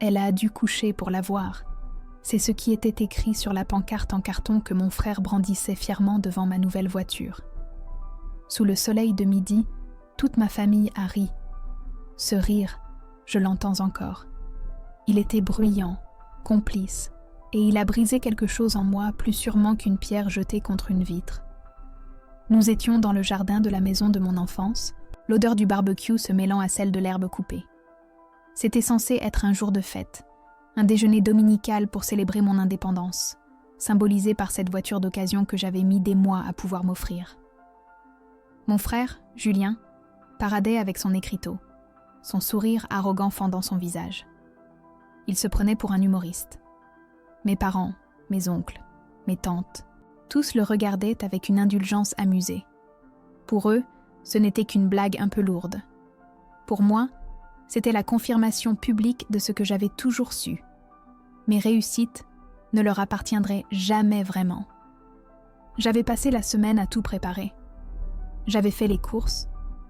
Elle a dû coucher pour la voir. C'est ce qui était écrit sur la pancarte en carton que mon frère brandissait fièrement devant ma nouvelle voiture. Sous le soleil de midi, toute ma famille a ri. Ce rire, je l'entends encore. Il était bruyant, complice, et il a brisé quelque chose en moi plus sûrement qu'une pierre jetée contre une vitre. Nous étions dans le jardin de la maison de mon enfance, l'odeur du barbecue se mêlant à celle de l'herbe coupée. C'était censé être un jour de fête, un déjeuner dominical pour célébrer mon indépendance, symbolisé par cette voiture d'occasion que j'avais mis des mois à pouvoir m'offrir. Mon frère, Julien, paradait avec son écriteau, son sourire arrogant fendant son visage. Il se prenait pour un humoriste. Mes parents, mes oncles, mes tantes, tous le regardaient avec une indulgence amusée. Pour eux, ce n'était qu'une blague un peu lourde. Pour moi, c'était la confirmation publique de ce que j'avais toujours su. Mes réussites ne leur appartiendraient jamais vraiment. J'avais passé la semaine à tout préparer. J'avais fait les courses,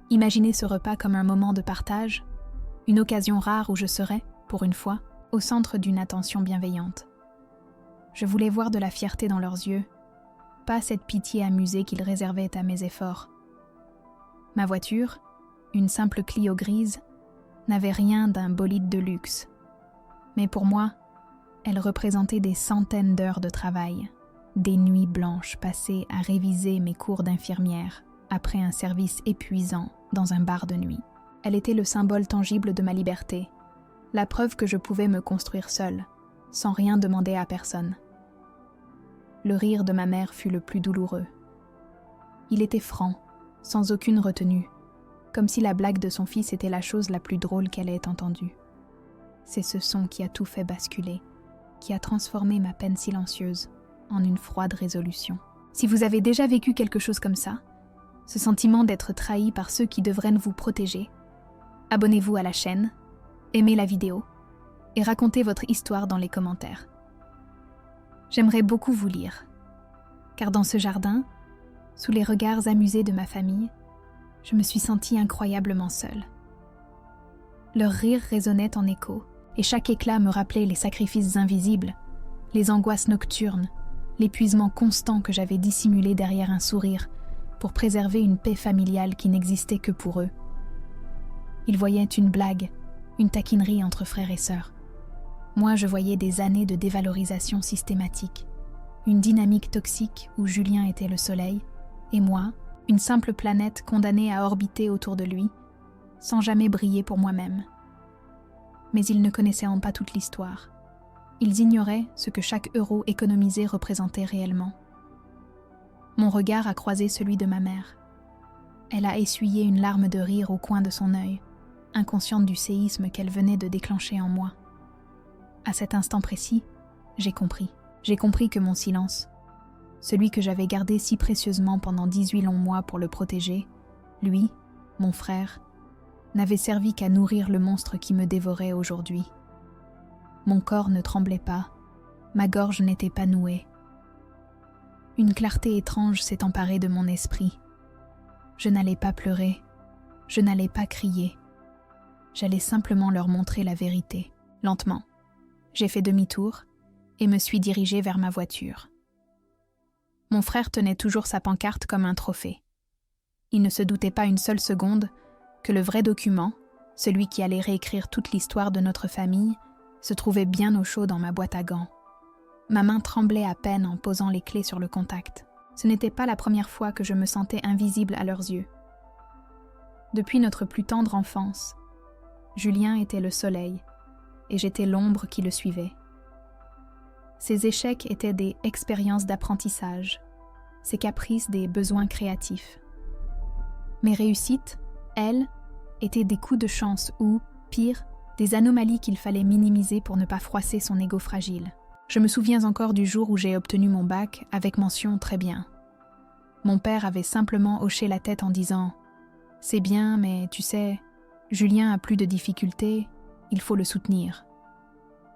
imaginé ce repas comme un moment de partage, une occasion rare où je serais, pour une fois, au centre d'une attention bienveillante. Je voulais voir de la fierté dans leurs yeux, pas cette pitié amusée qu'ils réservaient à mes efforts. Ma voiture, une simple Clio grise, n'avait rien d'un bolide de luxe. Mais pour moi, elle représentait des centaines d'heures de travail, des nuits blanches passées à réviser mes cours d'infirmière après un service épuisant dans un bar de nuit. Elle était le symbole tangible de ma liberté, la preuve que je pouvais me construire seule, sans rien demander à personne. Le rire de ma mère fut le plus douloureux. Il était franc, sans aucune retenue, comme si la blague de son fils était la chose la plus drôle qu'elle ait entendue. C'est ce son qui a tout fait basculer, qui a transformé ma peine silencieuse en une froide résolution. Si vous avez déjà vécu quelque chose comme ça, ce sentiment d'être trahi par ceux qui devraient vous protéger, abonnez-vous à la chaîne, aimez la vidéo et racontez votre histoire dans les commentaires. J'aimerais beaucoup vous lire, car dans ce jardin, sous les regards amusés de ma famille, je me suis sentie incroyablement seule. Leur rire résonnait en écho, et chaque éclat me rappelait les sacrifices invisibles, les angoisses nocturnes, l'épuisement constant que j'avais dissimulé derrière un sourire pour préserver une paix familiale qui n'existait que pour eux. Ils voyaient une blague, une taquinerie entre frères et sœurs. Moi, je voyais des années de dévalorisation systématique, une dynamique toxique où Julien était le soleil, et moi, une simple planète condamnée à orbiter autour de lui, sans jamais briller pour moi-même. Mais ils ne connaissaient pas toute l'histoire. Ils ignoraient ce que chaque euro économisé représentait réellement. Mon regard a croisé celui de ma mère. Elle a essuyé une larme de rire au coin de son œil, inconsciente du séisme qu'elle venait de déclencher en moi. À cet instant précis, j'ai compris. J'ai compris que mon silence, celui que j'avais gardé si précieusement pendant 18 longs mois pour le protéger, lui, mon frère, n'avait servi qu'à nourrir le monstre qui me dévorait aujourd'hui. Mon corps ne tremblait pas, ma gorge n'était pas nouée. Une clarté étrange s'est emparée de mon esprit. Je n'allais pas pleurer, je n'allais pas crier. J'allais simplement leur montrer la vérité, lentement. J'ai fait demi-tour et me suis dirigée vers ma voiture. Mon frère tenait toujours sa pancarte comme un trophée. Il ne se doutait pas une seule seconde que le vrai document, celui qui allait réécrire toute l'histoire de notre famille, se trouvait bien au chaud dans ma boîte à gants. Ma main tremblait à peine en posant les clés sur le contact. Ce n'était pas la première fois que je me sentais invisible à leurs yeux. Depuis notre plus tendre enfance, Julien était le soleil et j'étais l'ombre qui le suivait. Ses échecs étaient des expériences d'apprentissage, ses caprices des besoins créatifs. Mes réussites, elles, étaient des coups de chance ou, pire, des anomalies qu'il fallait minimiser pour ne pas froisser son ego fragile. Je me souviens encore du jour où j'ai obtenu mon bac avec mention très bien. Mon père avait simplement hoché la tête en disant « C'est bien, mais tu sais, Julien a plus de difficultés, il faut le soutenir. »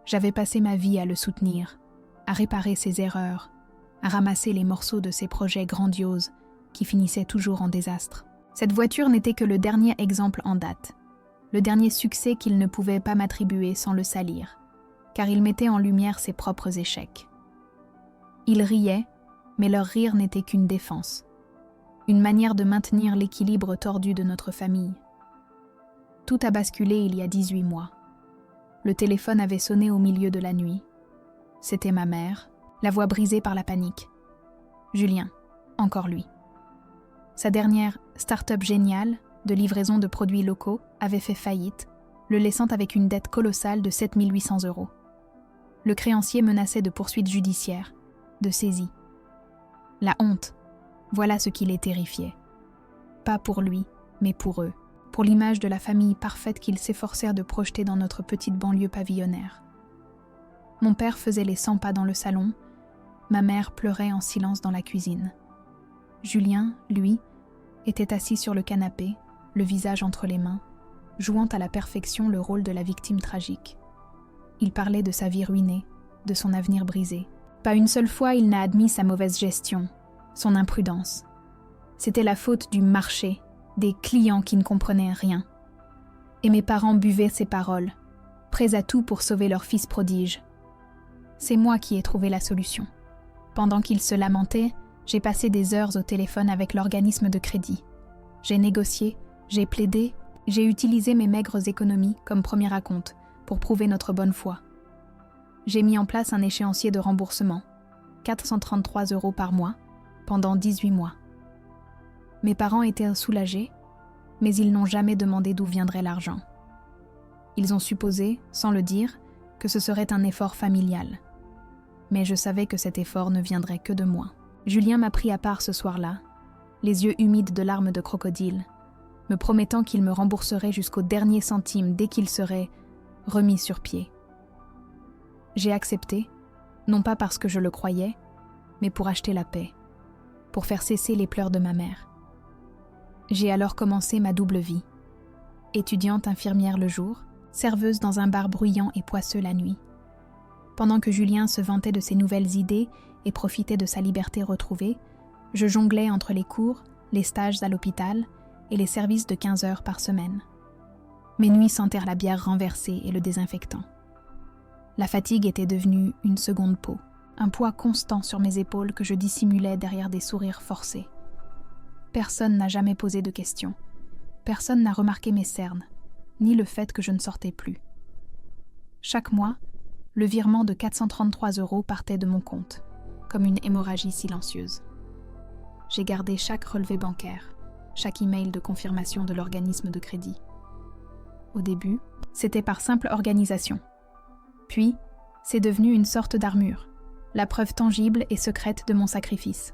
J'avais passé ma vie à le soutenir, à réparer ses erreurs, à ramasser les morceaux de ses projets grandioses qui finissaient toujours en désastre. Cette voiture n'était que le dernier exemple en date, le dernier succès qu'il ne pouvait pas m'attribuer sans le salir. car ils mettaient en lumière ses propres échecs. Ils riaient, mais leur rire n'était qu'une défense, une manière de maintenir l'équilibre tordu de notre famille. Tout a basculé il y a 18 mois. Le téléphone avait sonné au milieu de la nuit. C'était ma mère, la voix brisée par la panique. Julien, encore lui. Sa dernière start-up géniale de livraison de produits locaux avait fait faillite, le laissant avec une dette colossale de 7 800 €. Le créancier menaçait de poursuites judiciaires, de saisie. La honte, voilà ce qui les terrifiait. Pas pour lui, mais pour eux, pour l'image de la famille parfaite qu'ils s'efforcèrent de projeter dans notre petite banlieue pavillonnaire. Mon père faisait les 100 pas dans le salon, ma mère pleurait en silence dans la cuisine. Julien, lui, était assis sur le canapé, le visage entre les mains, jouant à la perfection le rôle de la victime tragique. Il parlait de sa vie ruinée, de son avenir brisé. Pas une seule fois il n'a admis sa mauvaise gestion, son imprudence. C'était la faute du marché, des clients qui ne comprenaient rien. Et mes parents buvaient ses paroles, prêts à tout pour sauver leur fils prodige. C'est moi qui ai trouvé la solution. Pendant qu'ils se lamentaient, j'ai passé des heures au téléphone avec l'organisme de crédit. J'ai négocié, j'ai plaidé, j'ai utilisé mes maigres économies comme premier acompte pour prouver notre bonne foi. J'ai mis en place un échéancier de remboursement, 433 € par mois, pendant 18 mois. Mes parents étaient soulagés, mais ils n'ont jamais demandé d'où viendrait l'argent. Ils ont supposé, sans le dire, que ce serait un effort familial. Mais je savais que cet effort ne viendrait que de moi. Julien m'a pris à part ce soir-là, les yeux humides de larmes de crocodile, me promettant qu'il me rembourserait jusqu'au dernier centime dès qu'il serait remis sur pied. J'ai accepté, non pas parce que je le croyais, mais pour acheter la paix, pour faire cesser les pleurs de ma mère. J'ai alors commencé ma double vie. Étudiante infirmière le jour, serveuse dans un bar bruyant et poisseux la nuit. Pendant que Julien se vantait de ses nouvelles idées et profitait de sa liberté retrouvée, je jonglais entre les cours, les stages à l'hôpital et les services de 15 heures par semaine. Mes nuits sentèrent la bière renversée et le désinfectant. La fatigue était devenue une seconde peau, un poids constant sur mes épaules que je dissimulais derrière des sourires forcés. Personne n'a jamais posé de questions. Personne n'a remarqué mes cernes, ni le fait que je ne sortais plus. Chaque mois, le virement de 433 € partait de mon compte, comme une hémorragie silencieuse. J'ai gardé chaque relevé bancaire, chaque email de confirmation de l'organisme de crédit. Au début, c'était par simple organisation. Puis, c'est devenu une sorte d'armure, la preuve tangible et secrète de mon sacrifice.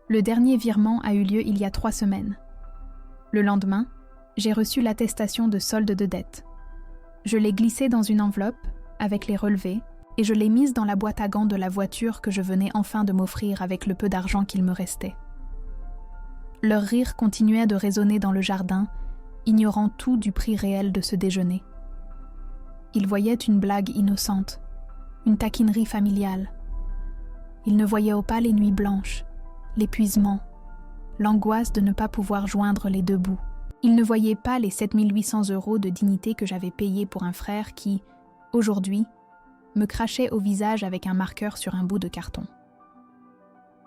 Le dernier virement a eu lieu il y a 3 semaines. Le lendemain, j'ai reçu l'attestation de solde de dette. Je l'ai glissée dans une enveloppe, avec les relevés, et je l'ai mise dans la boîte à gants de la voiture que je venais enfin de m'offrir avec le peu d'argent qu'il me restait. Leur rire continuait de résonner dans le jardin, ignorant tout du prix réel de ce déjeuner. Ils voyaient une blague innocente, une taquinerie familiale. Ils ne voyaient pas les nuits blanches, l'épuisement, l'angoisse de ne pas pouvoir joindre les deux bouts. Ils ne voyaient pas les 7 800 € de dignité que j'avais payés pour un frère qui, aujourd'hui, me crachait au visage avec un marqueur sur un bout de carton.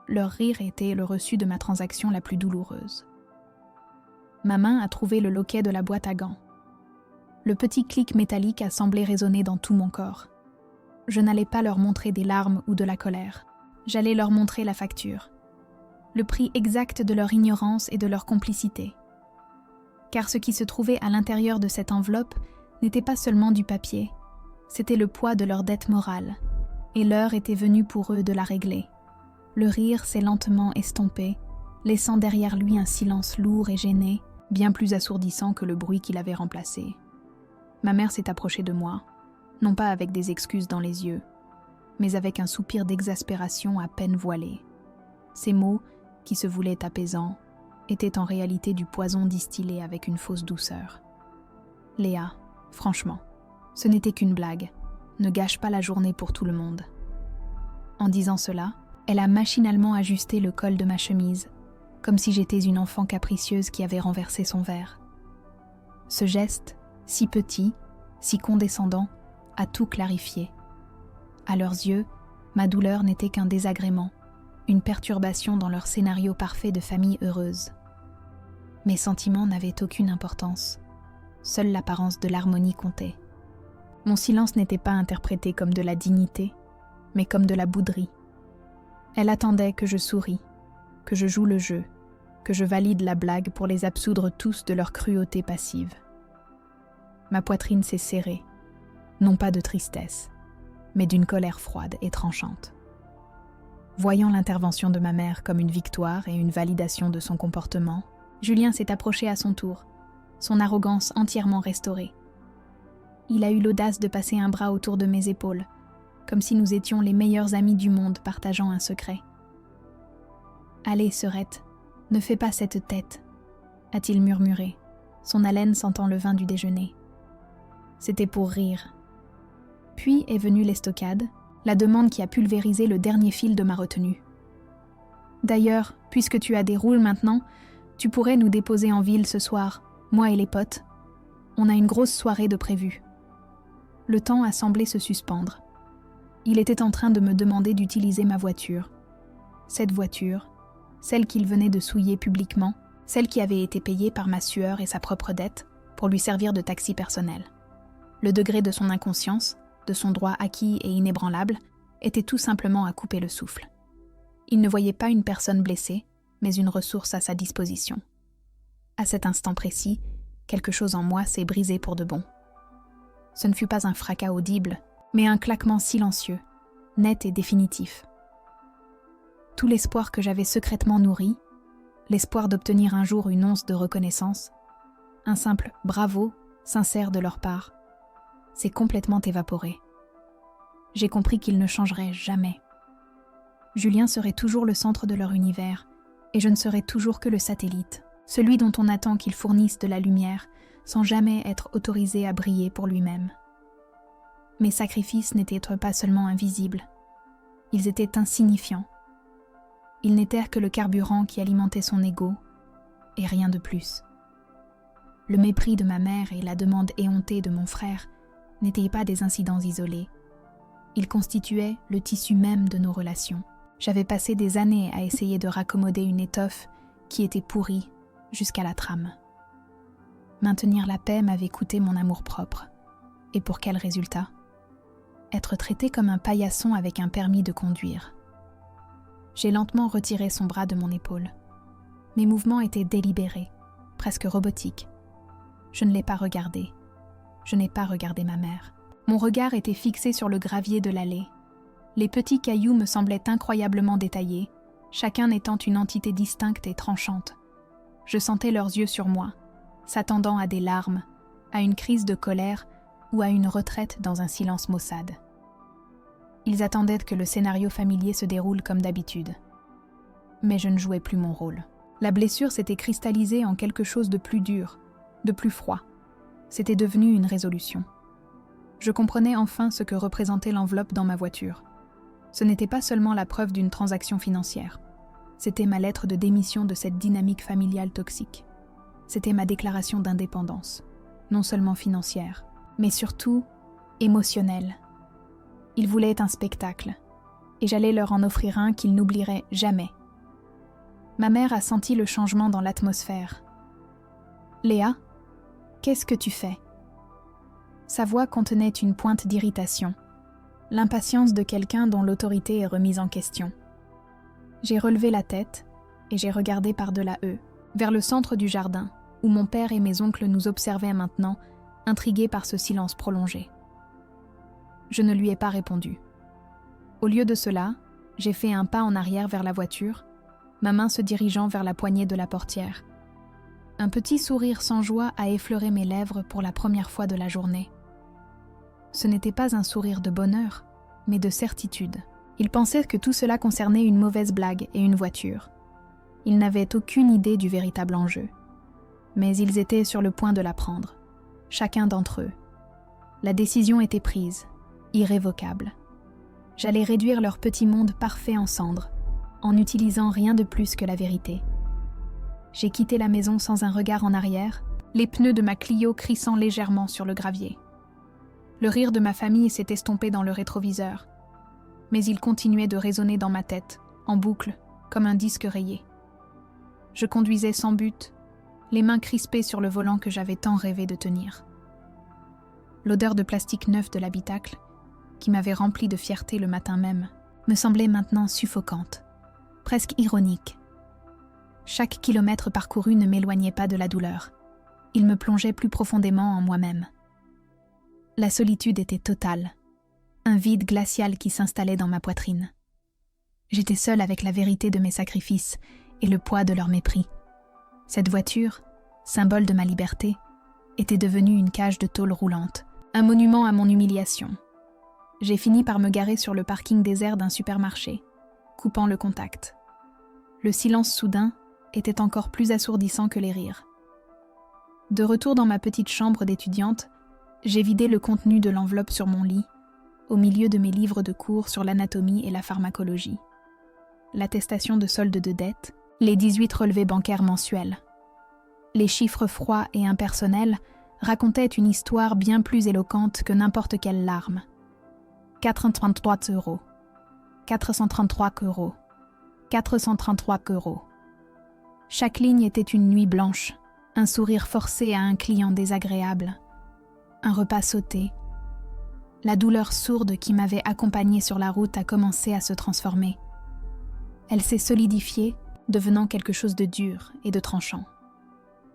Leur rire était le reçu de ma transaction la plus douloureuse. Ma main a trouvé le loquet de la boîte à gants. Le petit clic métallique a semblé résonner dans tout mon corps. Je n'allais pas leur montrer des larmes ou de la colère. J'allais leur montrer la facture. Le prix exact de leur ignorance et de leur complicité. Car ce qui se trouvait à l'intérieur de cette enveloppe n'était pas seulement du papier, c'était le poids de leur dette morale, et l'heure était venue pour eux de la régler. Le rire s'est lentement estompé, laissant derrière lui un silence lourd et gêné, bien plus assourdissant que le bruit qu'il avait remplacé. Ma mère s'est approchée de moi, non pas avec des excuses dans les yeux, mais avec un soupir d'exaspération à peine voilé. Ces mots, qui se voulaient apaisants, étaient en réalité du poison distillé avec une fausse douceur. « Léa, franchement, ce n'était qu'une blague. Ne gâche pas la journée pour tout le monde. » En disant cela, elle a machinalement ajusté le col de ma chemise, comme si j'étais une enfant capricieuse qui avait renversé son verre. Ce geste, si petit, si condescendant, a tout clarifié. À leurs yeux, ma douleur n'était qu'un désagrément, une perturbation dans leur scénario parfait de famille heureuse. Mes sentiments n'avaient aucune importance. Seule l'apparence de l'harmonie comptait. Mon silence n'était pas interprété comme de la dignité, mais comme de la bouderie. Elle attendait que je sourie, que je joue le jeu, que je valide la blague pour les absoudre tous de leur cruauté passive. Ma poitrine s'est serrée, non pas de tristesse, mais d'une colère froide et tranchante. Voyant l'intervention de ma mère comme une victoire et une validation de son comportement, Julien s'est approché à son tour, son arrogance entièrement restaurée. Il a eu l'audace de passer un bras autour de mes épaules, comme si nous étions les meilleurs amis du monde partageant un secret. « Allez, sœurette, ne fais pas cette tête », a-t-il murmuré, son haleine sentant le vin du déjeuner. C'était pour rire. Puis est venue l'estocade, la demande qui a pulvérisé le dernier fil de ma retenue. « D'ailleurs, puisque tu as des roules maintenant, tu pourrais nous déposer en ville ce soir, moi et les potes. On a une grosse soirée de prévue. » Le temps a semblé se suspendre. Il était en train de me demander d'utiliser ma voiture. Cette voiture, celle qu'il venait de souiller publiquement, celle qui avait été payée par ma sueur et sa propre dette, pour lui servir de taxi personnel. Le degré de son inconscience, de son droit acquis et inébranlable, était tout simplement à couper le souffle. Il ne voyait pas une personne blessée, mais une ressource à sa disposition. À cet instant précis, quelque chose en moi s'est brisé pour de bon. Ce ne fut pas un fracas audible, mais un claquement silencieux, net et définitif. Tout l'espoir que j'avais secrètement nourri, l'espoir d'obtenir un jour une once de reconnaissance, un simple « bravo » sincère de leur part, s'est complètement évaporé. J'ai compris qu'ils ne changeraient jamais. Julien serait toujours le centre de leur univers, et je ne serais toujours que le satellite, celui dont on attend qu'il fournisse de la lumière sans jamais être autorisé à briller pour lui-même. Mes sacrifices n'étaient pas seulement invisibles, ils étaient insignifiants. Ils n'étaient que le carburant qui alimentait son ego, et rien de plus. Le mépris de ma mère et la demande éhontée de mon frère n'étaient pas des incidents isolés. Ils constituaient le tissu même de nos relations. J'avais passé des années à essayer de raccommoder une étoffe qui était pourrie jusqu'à la trame. Maintenir la paix m'avait coûté mon amour-propre. Et pour quel résultat ? Être traité comme un paillasson avec un permis de conduire. J'ai lentement retiré son bras de mon épaule. Mes mouvements étaient délibérés, presque robotiques. Je ne l'ai pas regardé. Je n'ai pas regardé ma mère. Mon regard était fixé sur le gravier de l'allée. Les petits cailloux me semblaient incroyablement détaillés, chacun étant une entité distincte et tranchante. Je sentais leurs yeux sur moi, s'attendant à des larmes, à une crise de colère ou à une retraite dans un silence maussade. Ils attendaient que le scénario familier se déroule comme d'habitude. Mais je ne jouais plus mon rôle. La blessure s'était cristallisée en quelque chose de plus dur, de plus froid. C'était devenu une résolution. Je comprenais enfin ce que représentait l'enveloppe dans ma voiture. Ce n'était pas seulement la preuve d'une transaction financière. C'était ma lettre de démission de cette dynamique familiale toxique. C'était ma déclaration d'indépendance, non seulement financière, mais surtout émotionnelle. Ils voulaient un spectacle, et j'allais leur en offrir un qu'ils n'oublieraient jamais. Ma mère a senti le changement dans l'atmosphère. « Léa, qu'est-ce que tu fais ?» Sa voix contenait une pointe d'irritation, l'impatience de quelqu'un dont l'autorité est remise en question. J'ai relevé la tête et j'ai regardé par-delà eux, vers le centre du jardin, où mon père et mes oncles nous observaient maintenant, intrigués par ce silence prolongé. Je ne lui ai pas répondu. Au lieu de cela, j'ai fait un pas en arrière vers la voiture, ma main se dirigeant vers la poignée de la portière. Un petit sourire sans joie a effleuré mes lèvres pour la première fois de la journée. Ce n'était pas un sourire de bonheur, mais de certitude. Il pensait que tout cela concernait une mauvaise blague et une voiture. Ils n'avaient aucune idée du véritable enjeu. Mais ils étaient sur le point de la prendre, chacun d'entre eux. La décision était prise, irrévocable. J'allais réduire leur petit monde parfait en cendres, en n'utilisant rien de plus que la vérité. J'ai quitté la maison sans un regard en arrière, les pneus de ma Clio crissant légèrement sur le gravier. Le rire de ma famille s'est estompé dans le rétroviseur, mais il continuait de résonner dans ma tête, en boucle, comme un disque rayé. Je conduisais sans but, les mains crispées sur le volant que j'avais tant rêvé de tenir. L'odeur de plastique neuf de l'habitacle, qui m'avait rempli de fierté le matin même, me semblait maintenant suffocante, presque ironique. Chaque kilomètre parcouru ne m'éloignait pas de la douleur. Il me plongeait plus profondément en moi-même. La solitude était totale, un vide glacial qui s'installait dans ma poitrine. J'étais seule avec la vérité de mes sacrifices et le poids de leur mépris. Cette voiture, symbole de ma liberté, était devenue une cage de tôle roulante, un monument à mon humiliation. J'ai fini par me garer sur le parking désert d'un supermarché, coupant le contact. Le silence soudain était encore plus assourdissant que les rires. De retour dans ma petite chambre d'étudiante, j'ai vidé le contenu de l'enveloppe sur mon lit, au milieu de mes livres de cours sur l'anatomie et la pharmacologie. L'attestation de solde de dette, les 18 relevés bancaires mensuels. Les chiffres froids et impersonnels racontaient une histoire bien plus éloquente que n'importe quelle larme. 433 €, 433 €, 433 €. Chaque ligne était une nuit blanche, un sourire forcé à un client désagréable, un repas sauté. La douleur sourde qui m'avait accompagnée sur la route a commencé à se transformer. Elle s'est solidifiée, devenant quelque chose de dur et de tranchant.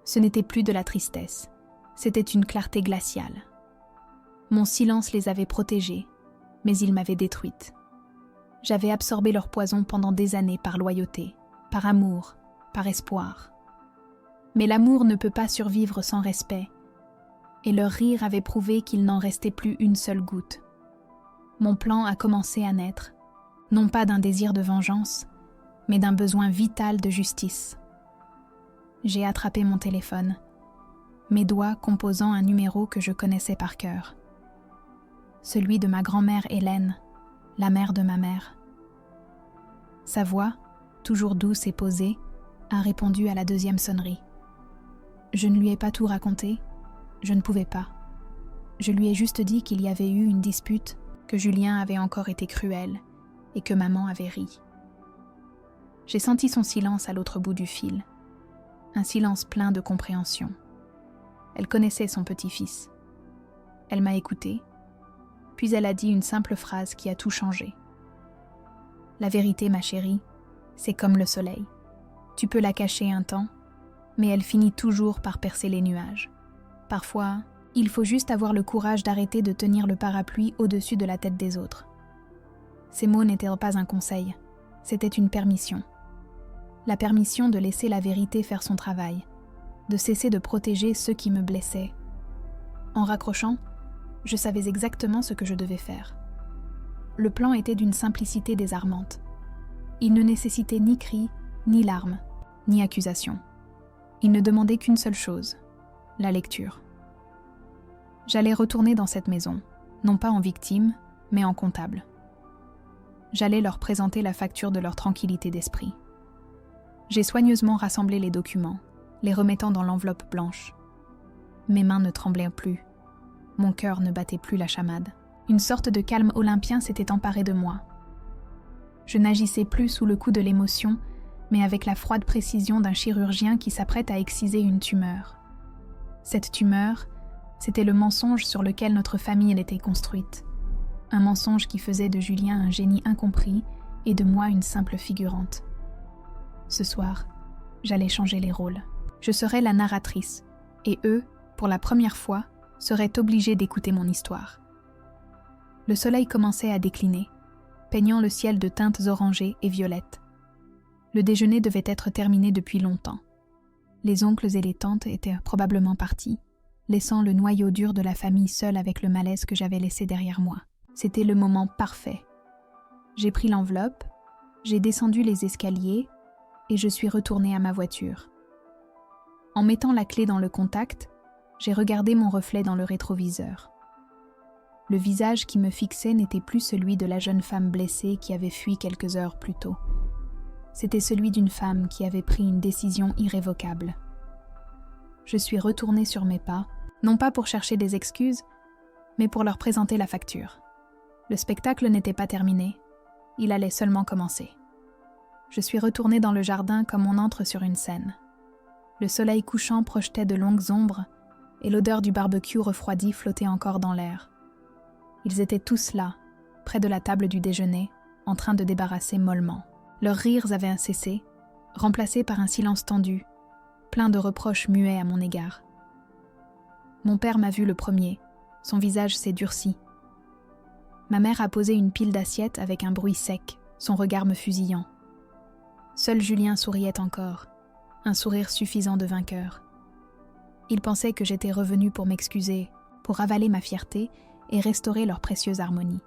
Ce n'était plus de la tristesse, c'était une clarté glaciale. Mon silence les avait protégées, mais il m'avait détruite. J'avais absorbé leur poison pendant des années par loyauté, par amour, par espoir. Mais l'amour ne peut pas survivre sans respect, et leur rire avait prouvé qu'il n'en restait plus une seule goutte. Mon plan a commencé à naître, non pas d'un désir de vengeance, mais d'un besoin vital de justice. J'ai attrapé mon téléphone, mes doigts composant un numéro que je connaissais par cœur. Celui de ma grand-mère Hélène, la mère de ma mère. Sa voix, toujours douce et posée, a répondu à la deuxième sonnerie. Je ne lui ai pas tout raconté, je ne pouvais pas. Je lui ai juste dit qu'il y avait eu une dispute, que Julien avait encore été cruel et que maman avait ri. J'ai senti son silence à l'autre bout du fil, un silence plein de compréhension. Elle connaissait son petit-fils. Elle m'a écoutée, puis elle a dit une simple phrase qui a tout changé. La vérité, ma chérie, c'est comme le soleil. Tu peux la cacher un temps, mais elle finit toujours par percer les nuages. Parfois, il faut juste avoir le courage d'arrêter de tenir le parapluie au-dessus de la tête des autres. Ces mots n'étaient pas un conseil, c'était une permission. La permission de laisser la vérité faire son travail, de cesser de protéger ceux qui me blessaient. En raccrochant, je savais exactement ce que je devais faire. Le plan était d'une simplicité désarmante. Il ne nécessitait ni cris, ni larmes, ni accusations. Il ne demandait qu'une seule chose, la lecture. J'allais retourner dans cette maison, non pas en victime, mais en comptable. J'allais leur présenter la facture de leur tranquillité d'esprit. J'ai soigneusement rassemblé les documents, les remettant dans l'enveloppe blanche. Mes mains ne tremblaient plus. Mon cœur ne battait plus la chamade. Une sorte de calme olympien s'était emparé de moi. Je n'agissais plus sous le coup de l'émotion, mais avec la froide précision d'un chirurgien qui s'apprête à exciser une tumeur. Cette tumeur, c'était le mensonge sur lequel notre famille était construite. Un mensonge qui faisait de Julien un génie incompris et de moi une simple figurante. Ce soir, j'allais changer les rôles. Je serais la narratrice, et eux, pour la première fois, seraient obligés d'écouter mon histoire. Le soleil commençait à décliner, peignant le ciel de teintes orangées et violettes. Le déjeuner devait être terminé depuis longtemps. Les oncles et les tantes étaient probablement partis, laissant le noyau dur de la famille seul avec le malaise que j'avais laissé derrière moi. C'était le moment parfait. J'ai pris l'enveloppe, j'ai descendu les escaliers et je suis retournée à ma voiture. En mettant la clé dans le contact, j'ai regardé mon reflet dans le rétroviseur. Le visage qui me fixait n'était plus celui de la jeune femme blessée qui avait fui quelques heures plus tôt. C'était celui d'une femme qui avait pris une décision irrévocable. Je suis retournée sur mes pas, non pas pour chercher des excuses, mais pour leur présenter la facture. Le spectacle n'était pas terminé, il allait seulement commencer. Je suis retournée dans le jardin comme on entre sur une scène. Le soleil couchant projetait de longues ombres et l'odeur du barbecue refroidi flottait encore dans l'air. Ils étaient tous là, près de la table du déjeuner, en train de débarrasser mollement. Leurs rires avaient cessé, remplacés par un silence tendu, plein de reproches muets à mon égard. Mon père m'a vu le premier, son visage s'est durci. Ma mère a posé une pile d'assiettes avec un bruit sec, son regard me fusillant. Seul Julien souriait encore, un sourire suffisant de vainqueur. Il pensait que j'étais revenue pour m'excuser, pour avaler ma fierté et restaurer leur précieuse harmonie.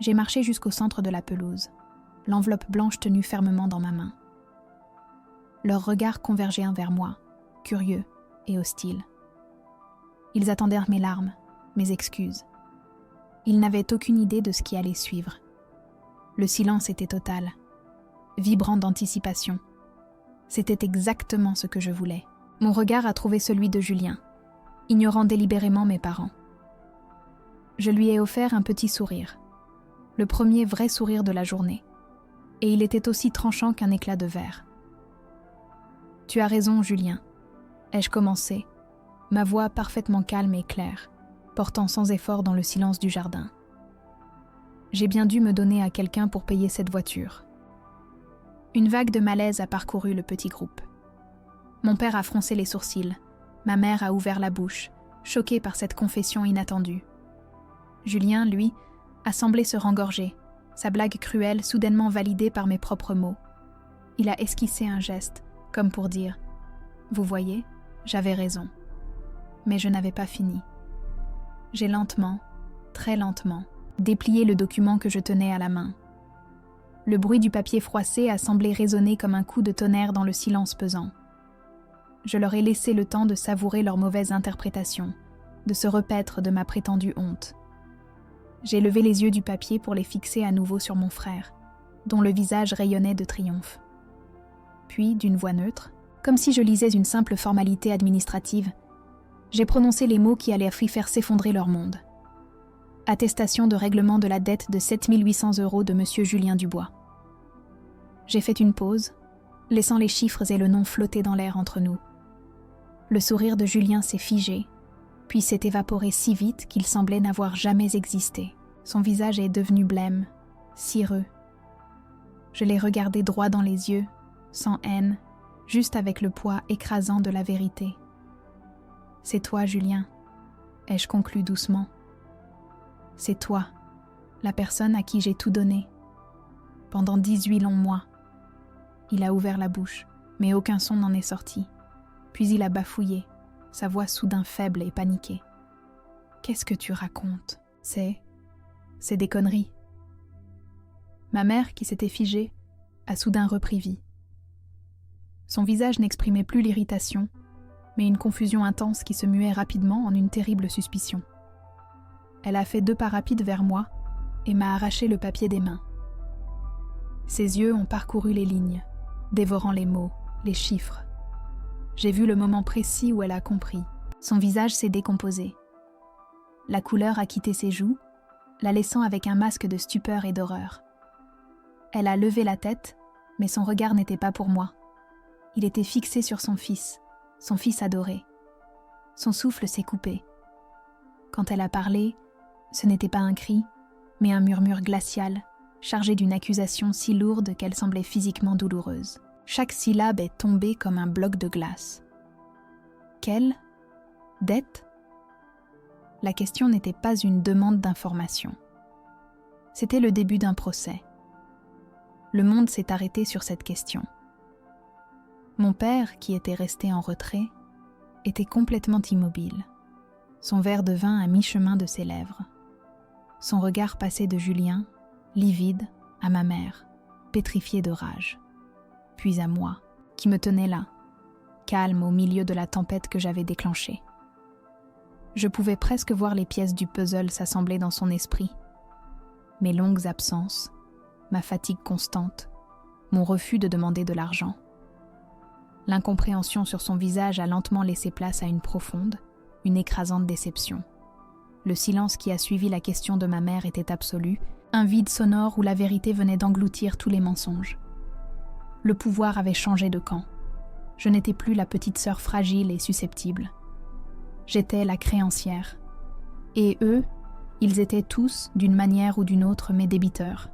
J'ai marché jusqu'au centre de la pelouse, l'enveloppe blanche tenue fermement dans ma main. Leurs regards convergeaient vers moi, curieux et hostiles. Ils attendirent mes larmes, mes excuses. Ils n'avaient aucune idée de ce qui allait suivre. Le silence était total, vibrant d'anticipation. C'était exactement ce que je voulais. Mon regard a trouvé celui de Julien, ignorant délibérément mes parents. Je lui ai offert un petit sourire, le premier vrai sourire de la journée, et il était aussi tranchant qu'un éclat de verre. « Tu as raison, Julien », ai-je commencé, ma voix parfaitement calme et claire, portant sans effort dans le silence du jardin. J'ai bien dû me donner à quelqu'un pour payer cette voiture. Une vague de malaise a parcouru le petit groupe. Mon père a froncé les sourcils, ma mère a ouvert la bouche, choquée par cette confession inattendue. Julien, lui, a semblé se rengorger, sa blague cruelle soudainement validée par mes propres mots. Il a esquissé un geste, comme pour dire « Vous voyez, j'avais raison ». Mais je n'avais pas fini. J'ai lentement, très lentement, déplié le document que je tenais à la main. Le bruit du papier froissé a semblé résonner comme un coup de tonnerre dans le silence pesant. Je leur ai laissé le temps de savourer leur mauvaise interprétation, de se repaître de ma prétendue honte. J'ai levé les yeux du papier pour les fixer à nouveau sur mon frère, dont le visage rayonnait de triomphe. Puis, d'une voix neutre, comme si je lisais une simple formalité administrative, j'ai prononcé les mots qui allaient faire s'effondrer leur monde. Attestation de règlement de la dette de 7 800 € de M. Julien Dubois. J'ai fait une pause, laissant les chiffres et le nom flotter dans l'air entre nous. Le sourire de Julien s'est figé, puis s'est évaporé si vite qu'il semblait n'avoir jamais existé. Son visage est devenu blême, cireux. Je l'ai regardé droit dans les yeux, sans haine, juste avec le poids écrasant de la vérité. « C'est toi, Julien », ai-je conclu doucement. « C'est toi, la personne à qui j'ai tout donné. Pendant 18 longs mois. » Il a ouvert la bouche, mais aucun son n'en est sorti. Puis il a bafouillé, sa voix soudain faible et paniquée. « Qu'est-ce que tu racontes ? C'est des conneries. » Ma mère, qui s'était figée, a soudain repris vie. Son visage n'exprimait plus l'irritation, mais une confusion intense qui se muait rapidement en une terrible suspicion. Elle a fait 2 pas rapides vers moi et m'a arraché le papier des mains. Ses yeux ont parcouru les lignes, dévorant les mots, les chiffres. J'ai vu le moment précis où elle a compris. Son visage s'est décomposé. La couleur a quitté ses joues, la laissant avec un masque de stupeur et d'horreur. Elle a levé la tête, mais son regard n'était pas pour moi. Il était fixé sur son fils adoré. Son souffle s'est coupé. Quand elle a parlé, ce n'était pas un cri, mais un murmure glacial, chargé d'une accusation si lourde qu'elle semblait physiquement douloureuse. Chaque syllabe est tombée comme un bloc de glace. Quelle dette ? La question n'était pas une demande d'information. C'était le début d'un procès. Le monde s'est arrêté sur cette question. Mon père, qui était resté en retrait, était complètement immobile, son verre de vin à mi-chemin de ses lèvres. Son regard passait de Julien, livide, à ma mère, pétrifiée de rage, puis à moi, qui me tenais là, calme au milieu de la tempête que j'avais déclenchée. Je pouvais presque voir les pièces du puzzle s'assembler dans son esprit. Mes longues absences, ma fatigue constante, mon refus de demander de l'argent. L'incompréhension sur son visage a lentement laissé place à une profonde, une écrasante déception. Le silence qui a suivi la question de ma mère était absolu, Un vide sonore où la vérité venait d'engloutir tous les mensonges. Le pouvoir avait changé de camp. Je n'étais plus la petite sœur fragile et susceptible. J'étais la créancière. Et eux, ils étaient tous, d'une manière ou d'une autre, mes débiteurs.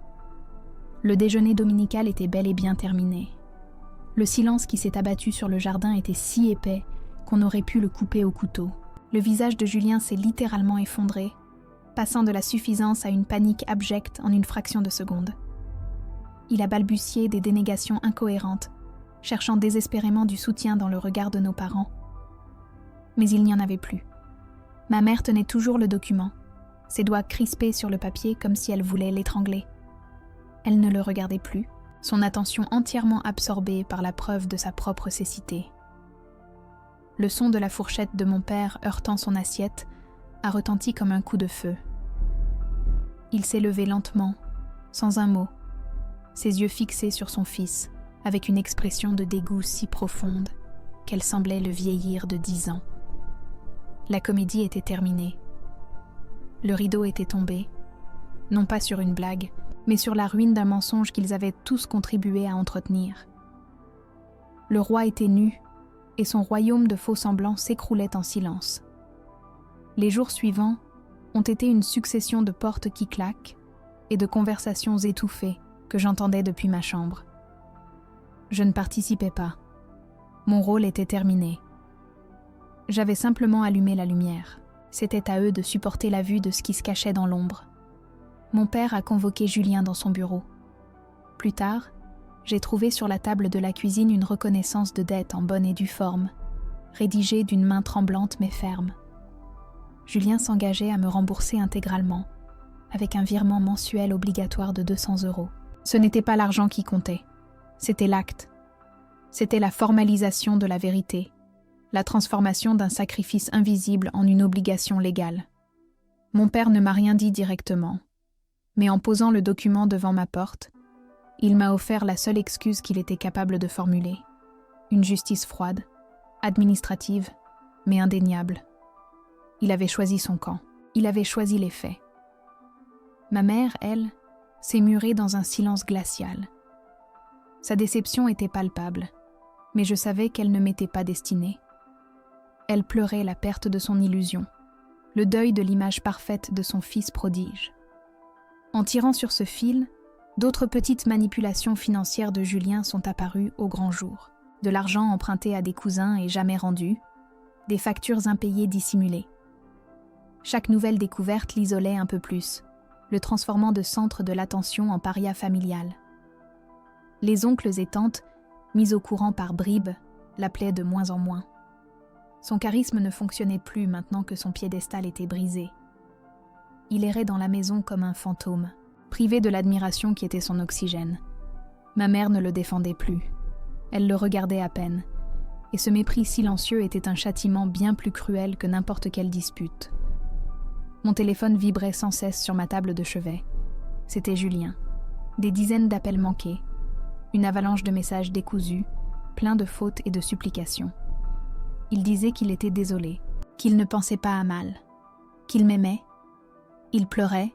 Le déjeuner dominical était bel et bien terminé. Le silence qui s'est abattu sur le jardin était si épais qu'on aurait pu le couper au couteau. Le visage de Julien s'est littéralement effondré, passant de la suffisance à une panique abjecte en une fraction de seconde. Il a balbutié des dénégations incohérentes, cherchant désespérément du soutien dans le regard de nos parents. Mais il n'y en avait plus. Ma mère tenait toujours le document, ses doigts crispés sur le papier comme si elle voulait l'étrangler. Elle ne le regardait plus, son attention entièrement absorbée par la preuve de sa propre cécité. Le son de la fourchette de mon père heurtant son assiette a retenti comme un coup de feu. Il s'est levé lentement, sans un mot, ses yeux fixés sur son fils, avec une expression de dégoût si profonde qu'elle semblait le vieillir de 10 ans. La comédie était terminée. Le rideau était tombé, non pas sur une blague, mais sur la ruine d'un mensonge qu'ils avaient tous contribué à entretenir. Le roi était nu, et son royaume de faux-semblants s'écroulait en silence. Les jours suivants ont été une succession de portes qui claquent et de conversations étouffées que j'entendais depuis ma chambre. Je ne participais pas. Mon rôle était terminé. J'avais simplement allumé la lumière. C'était à eux de supporter la vue de ce qui se cachait dans l'ombre. Mon père a convoqué Julien dans son bureau. Plus tard, j'ai trouvé sur la table de la cuisine une reconnaissance de dette en bonne et due forme, rédigée d'une main tremblante mais ferme. Julien s'engageait à me rembourser intégralement, avec un virement mensuel obligatoire de 200 €. Ce n'était pas l'argent qui comptait, c'était l'acte. C'était la formalisation de la vérité, la transformation d'un sacrifice invisible en une obligation légale. Mon père ne m'a rien dit directement, mais en posant le document devant ma porte, il m'a offert la seule excuse qu'il était capable de formuler. Une justice froide, administrative, mais indéniable. Il avait choisi son camp. Il avait choisi les faits. Ma mère, elle, s'est murée dans un silence glacial. Sa déception était palpable, mais je savais qu'elle ne m'était pas destinée. Elle pleurait la perte de son illusion, le deuil de l'image parfaite de son fils prodige. En tirant sur ce fil, d'autres petites manipulations financières de Julien sont apparues au grand jour. De l'argent emprunté à des cousins et jamais rendu, des factures impayées dissimulées. Chaque nouvelle découverte l'isolait un peu plus, le transformant de centre de l'attention en paria familial. Les oncles et tantes, mis au courant par bribes, l'appelaient de moins en moins. Son charisme ne fonctionnait plus maintenant que son piédestal était brisé. Il errait dans la maison comme un fantôme, privé de l'admiration qui était son oxygène. Ma mère ne le défendait plus. Elle le regardait à peine, et ce mépris silencieux était un châtiment bien plus cruel que n'importe quelle dispute. Mon téléphone vibrait sans cesse sur ma table de chevet. C'était Julien. Des dizaines d'appels manqués, une avalanche de messages décousus, pleins de fautes et de supplications. Il disait qu'il était désolé, qu'il ne pensait pas à mal, qu'il m'aimait. Il pleurait,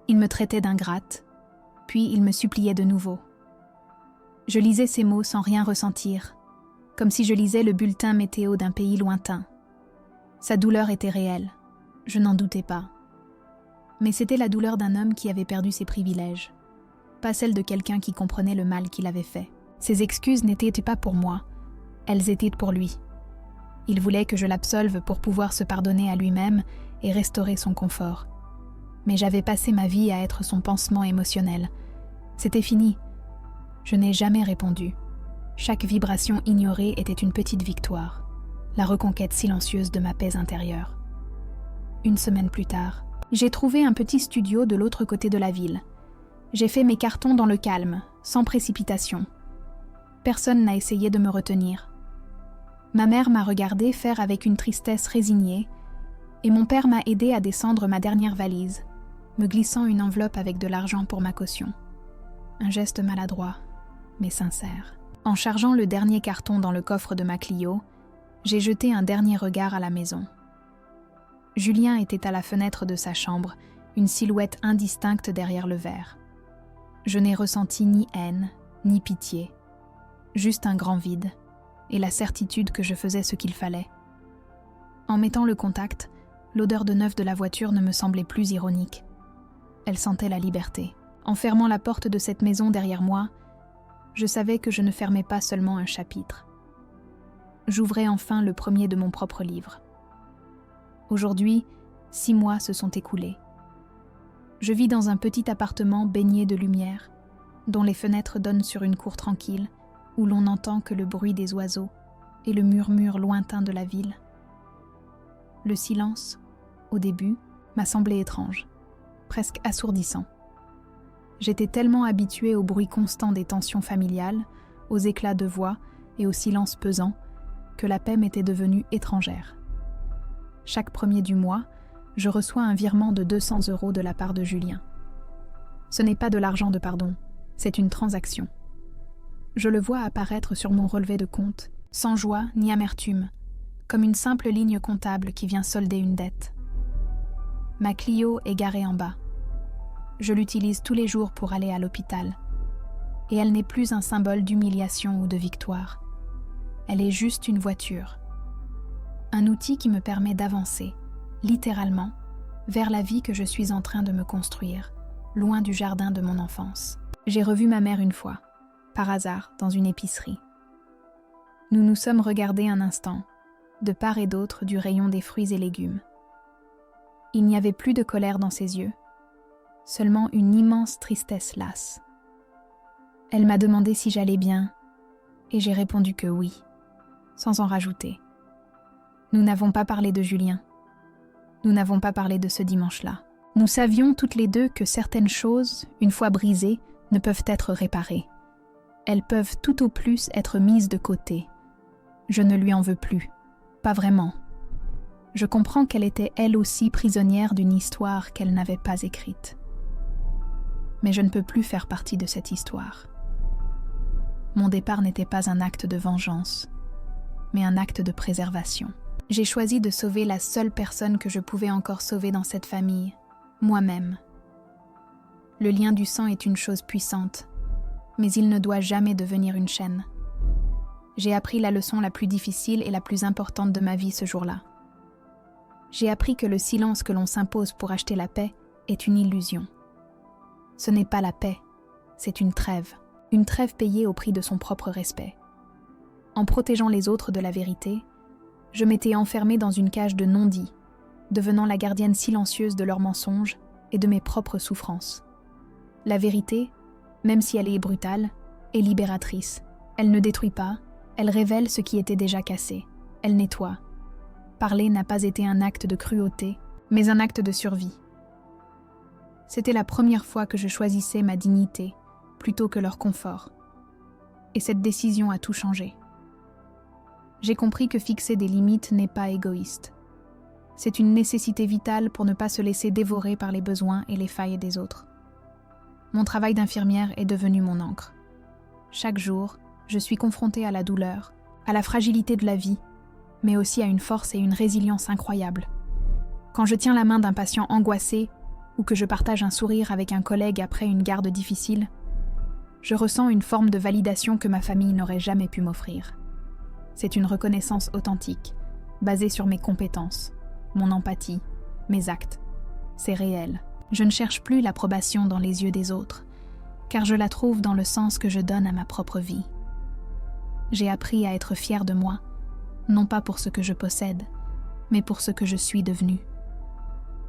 il me traitait d'ingrate, puis il me suppliait de nouveau. Je lisais ces mots sans rien ressentir, comme si je lisais le bulletin météo d'un pays lointain. Sa douleur était réelle, je n'en doutais pas. Mais c'était la douleur d'un homme qui avait perdu ses privilèges, pas celle de quelqu'un qui comprenait le mal qu'il avait fait. Ses excuses n'étaient pas pour moi, elles étaient pour lui. Il voulait que je l'absolve pour pouvoir se pardonner à lui-même et restaurer son confort. Mais j'avais passé ma vie à être son pansement émotionnel. C'était fini. Je n'ai jamais répondu. Chaque vibration ignorée était une petite victoire, la reconquête silencieuse de ma paix intérieure. Une semaine plus tard, j'ai trouvé un petit studio de l'autre côté de la ville. J'ai fait mes cartons dans le calme, sans précipitation. Personne n'a essayé de me retenir. Ma mère m'a regardé faire avec une tristesse résignée, et mon père m'a aidé à descendre ma dernière valise, me glissant une enveloppe avec de l'argent pour ma caution. Un geste maladroit, mais sincère. En chargeant le dernier carton dans le coffre de ma Clio, j'ai jeté un dernier regard à la maison. Julien était à la fenêtre de sa chambre, une silhouette indistincte derrière le verre. Je n'ai ressenti ni haine, ni pitié, juste un grand vide, et la certitude que je faisais ce qu'il fallait. En mettant le contact, l'odeur de neuf de la voiture ne me semblait plus ironique. Elle sentait la liberté. En fermant la porte de cette maison derrière moi, je savais que je ne fermais pas seulement un chapitre. J'ouvrais enfin le premier de mon propre livre. Aujourd'hui, 6 mois se sont écoulés. Je vis dans un petit appartement baigné de lumière, dont les fenêtres donnent sur une cour tranquille, où l'on n'entend que le bruit des oiseaux et le murmure lointain de la ville. Le silence, au début, m'a semblé étrange, presque assourdissant. J'étais tellement habituée au bruit constant des tensions familiales, aux éclats de voix et au silence pesant, que la paix m'était devenue étrangère. Chaque premier du mois, je reçois un virement de 200 € de la part de Julien. Ce n'est pas de l'argent de pardon, c'est une transaction. Je le vois apparaître sur mon relevé de compte, sans joie ni amertume, comme une simple ligne comptable qui vient solder une dette. Ma Clio est garée en bas. Je l'utilise tous les jours pour aller à l'hôpital. Et elle n'est plus un symbole d'humiliation ou de victoire. Elle est juste une voiture. Un outil qui me permet d'avancer, littéralement, vers la vie que je suis en train de me construire, loin du jardin de mon enfance. J'ai revu ma mère une fois, par hasard, dans une épicerie. Nous nous sommes regardés un instant, de part et d'autre du rayon des fruits et légumes. Il n'y avait plus de colère dans ses yeux, seulement une immense tristesse lasse. Elle m'a demandé si j'allais bien, et j'ai répondu que oui, sans en rajouter. Nous n'avons pas parlé de Julien. Nous n'avons pas parlé de ce dimanche-là. Nous savions toutes les deux que certaines choses, une fois brisées, ne peuvent être réparées. Elles peuvent tout au plus être mises de côté. Je ne lui en veux plus. Pas vraiment. Je comprends qu'elle était elle aussi prisonnière d'une histoire qu'elle n'avait pas écrite. Mais je ne peux plus faire partie de cette histoire. Mon départ n'était pas un acte de vengeance, mais un acte de préservation. J'ai choisi de sauver la seule personne que je pouvais encore sauver dans cette famille, moi-même. Le lien du sang est une chose puissante, mais il ne doit jamais devenir une chaîne. J'ai appris la leçon la plus difficile et la plus importante de ma vie ce jour-là. J'ai appris que le silence que l'on s'impose pour acheter la paix est une illusion. Ce n'est pas la paix, c'est une trêve payée au prix de son propre respect. En protégeant les autres de la vérité, je m'étais enfermée dans une cage de non-dits, devenant la gardienne silencieuse de leurs mensonges et de mes propres souffrances. La vérité, même si elle est brutale, est libératrice. Elle ne détruit pas, elle révèle ce qui était déjà cassé. Elle nettoie. Parler n'a pas été un acte de cruauté, mais un acte de survie. C'était la première fois que je choisissais ma dignité plutôt que leur confort. Et cette décision a tout changé. J'ai compris que fixer des limites n'est pas égoïste. C'est une nécessité vitale pour ne pas se laisser dévorer par les besoins et les failles des autres. Mon travail d'infirmière est devenu mon ancre. Chaque jour, je suis confrontée à la douleur, à la fragilité de la vie, mais aussi à une force et une résilience incroyables. Quand je tiens la main d'un patient angoissé ou que je partage un sourire avec un collègue après une garde difficile, je ressens une forme de validation que ma famille n'aurait jamais pu m'offrir. C'est une reconnaissance authentique, basée sur mes compétences, mon empathie, mes actes. C'est réel. Je ne cherche plus l'approbation dans les yeux des autres, car je la trouve dans le sens que je donne à ma propre vie. J'ai appris à être fière de moi, non pas pour ce que je possède, mais pour ce que je suis devenue.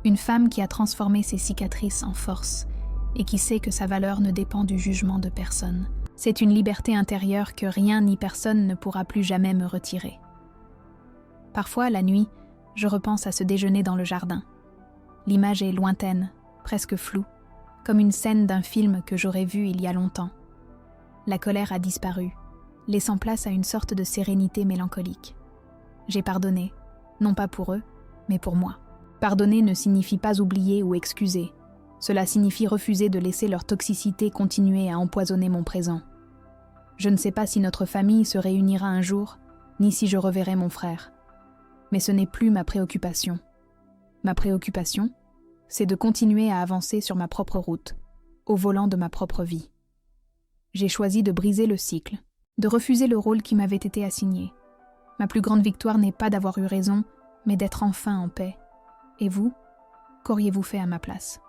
Une femme qui a transformé ses cicatrices en force et qui sait que sa valeur ne dépend du jugement de personne. C'est une liberté intérieure que rien ni personne ne pourra plus jamais me retirer. Parfois, la nuit, je repense à ce déjeuner dans le jardin. L'image est lointaine, presque floue, comme une scène d'un film que j'aurais vu il y a longtemps. La colère a disparu, laissant place à une sorte de sérénité mélancolique. J'ai pardonné, non pas pour eux, mais pour moi. Pardonner ne signifie pas oublier ou excuser. Cela signifie refuser de laisser leur toxicité continuer à empoisonner mon présent. Je ne sais pas si notre famille se réunira un jour, ni si je reverrai mon frère. Mais ce n'est plus ma préoccupation. Ma préoccupation, c'est de continuer à avancer sur ma propre route, au volant de ma propre vie. J'ai choisi de briser le cycle, de refuser le rôle qui m'avait été assigné. Ma plus grande victoire n'est pas d'avoir eu raison, mais d'être enfin en paix. Et vous, qu'auriez-vous fait à ma place ?